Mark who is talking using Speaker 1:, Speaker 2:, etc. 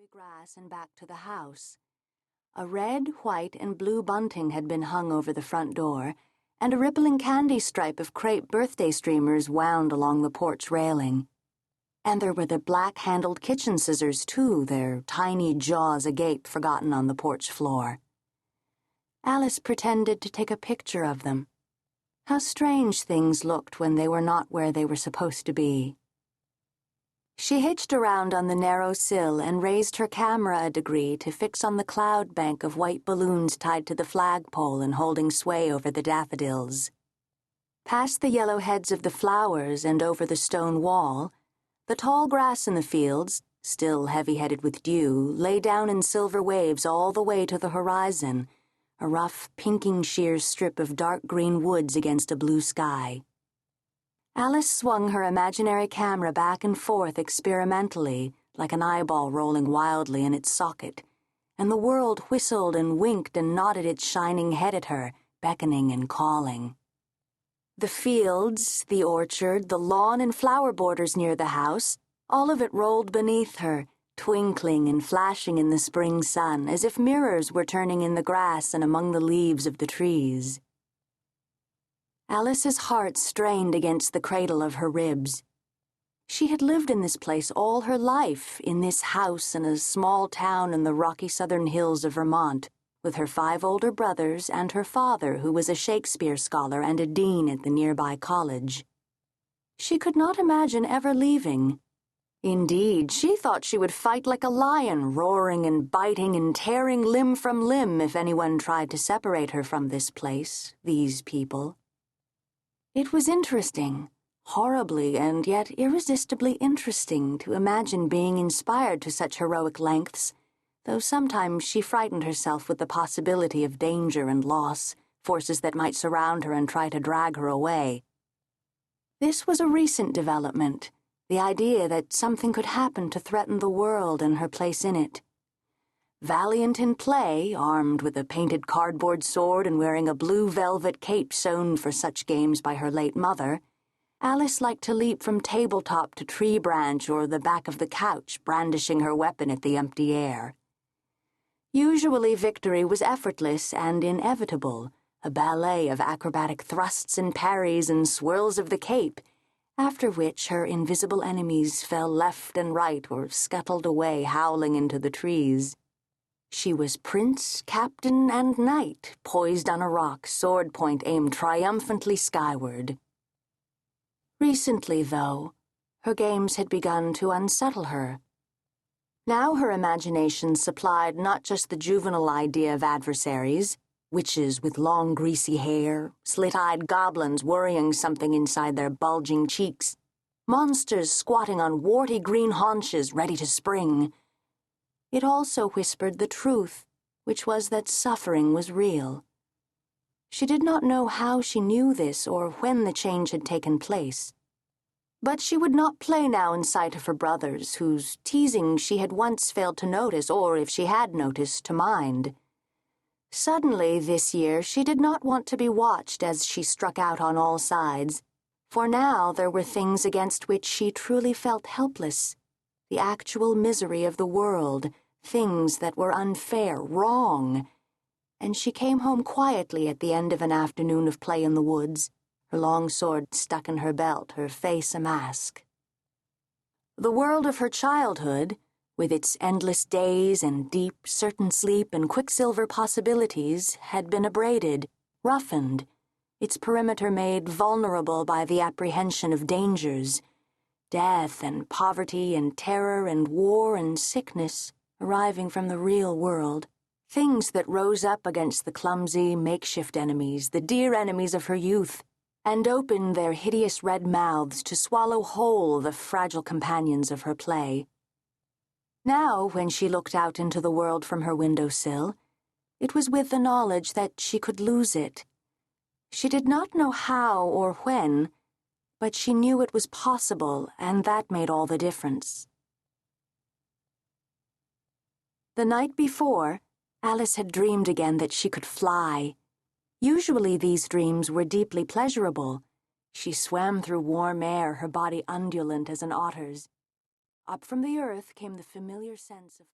Speaker 1: the grass and back to the house. A red, white, and blue bunting had been hung over the front door, and a rippling candy stripe of crepe birthday streamers wound along the porch railing. And there were the black-handled kitchen scissors, too, their tiny jaws agape forgotten on the porch floor. Alice pretended to take a picture of them. How strange things looked when they were not where they were supposed to be. She hitched around on the narrow sill and raised her camera a degree to fix on the cloud bank of white balloons tied to the flagpole and holding sway over the daffodils. Past the yellow heads of the flowers and over the stone wall, the tall grass in the fields, still heavy-headed with dew, lay down in silver waves all the way to the horizon, a rough, pinking sheer strip of dark green woods against a blue sky. Alice swung her imaginary camera back and forth experimentally, like an eyeball rolling wildly in its socket, and the world whistled and winked and nodded its shining head at her, beckoning and calling. The fields, the orchard, the lawn and flower borders near the house, all of it rolled beneath her, twinkling and flashing in the spring sun, as if mirrors were turning in the grass and among the leaves of the trees. Alice's heart strained against the cradle of her ribs. She had lived in this place all her life, in this house in a small town in the rocky southern hills of Vermont, with her 5 older brothers and her father, who was a Shakespeare scholar and a dean at the nearby college. She could not imagine ever leaving. Indeed, she thought she would fight like a lion, roaring and biting and tearing limb from limb if anyone tried to separate her from this place, these people. It was interesting, horribly and yet irresistibly interesting to imagine being inspired to such heroic lengths, though sometimes she frightened herself with the possibility of danger and loss, forces that might surround her and try to drag her away. This was a recent development, the idea that something could happen to threaten the world and her place in it. Valiant in play, armed with a painted cardboard sword and wearing a blue velvet cape sewn for such games by her late mother, Alice liked to leap from tabletop to tree branch or the back of the couch, brandishing her weapon at the empty air. Usually victory was effortless and inevitable, a ballet of acrobatic thrusts and parries and swirls of the cape, after which her invisible enemies fell left and right or scuttled away howling into the trees. She was prince, captain, and knight, poised on a rock, sword point aimed triumphantly skyward. Recently, though, her games had begun to unsettle her. Now her imagination supplied not just the juvenile idea of adversaries, witches with long greasy hair, slit-eyed goblins worrying something inside their bulging cheeks, monsters squatting on warty green haunches ready to spring. It also whispered the truth, which was that suffering was real. She did not know how she knew this or when the change had taken place. But she would not play now in sight of her brothers, whose teasing she had once failed to notice, or, if she had noticed, to mind. Suddenly, this year, she did not want to be watched as she struck out on all sides, for now there were things against which she truly felt helpless. The actual misery of the world, things that were unfair, wrong. And she came home quietly at the end of an afternoon of play in the woods, her long sword stuck in her belt, her face a mask. The world of her childhood, with its endless days and deep, certain sleep and quicksilver possibilities, had been abraded, roughened, its perimeter made vulnerable by the apprehension of dangers, death and poverty and terror and war and sickness arriving from the real world, things that rose up against the clumsy, makeshift enemies, the dear enemies of her youth, and opened their hideous red mouths to swallow whole the fragile companions of her play. Now, when she looked out into the world from her windowsill, it was with the knowledge that she could lose it. She did not know how or when, but she knew it was possible, and that made all the difference. The night before, Alice had dreamed again that she could fly. Usually these dreams were deeply pleasurable. She swam through warm air, her body undulant as an otter's. Up from the earth came the familiar sense of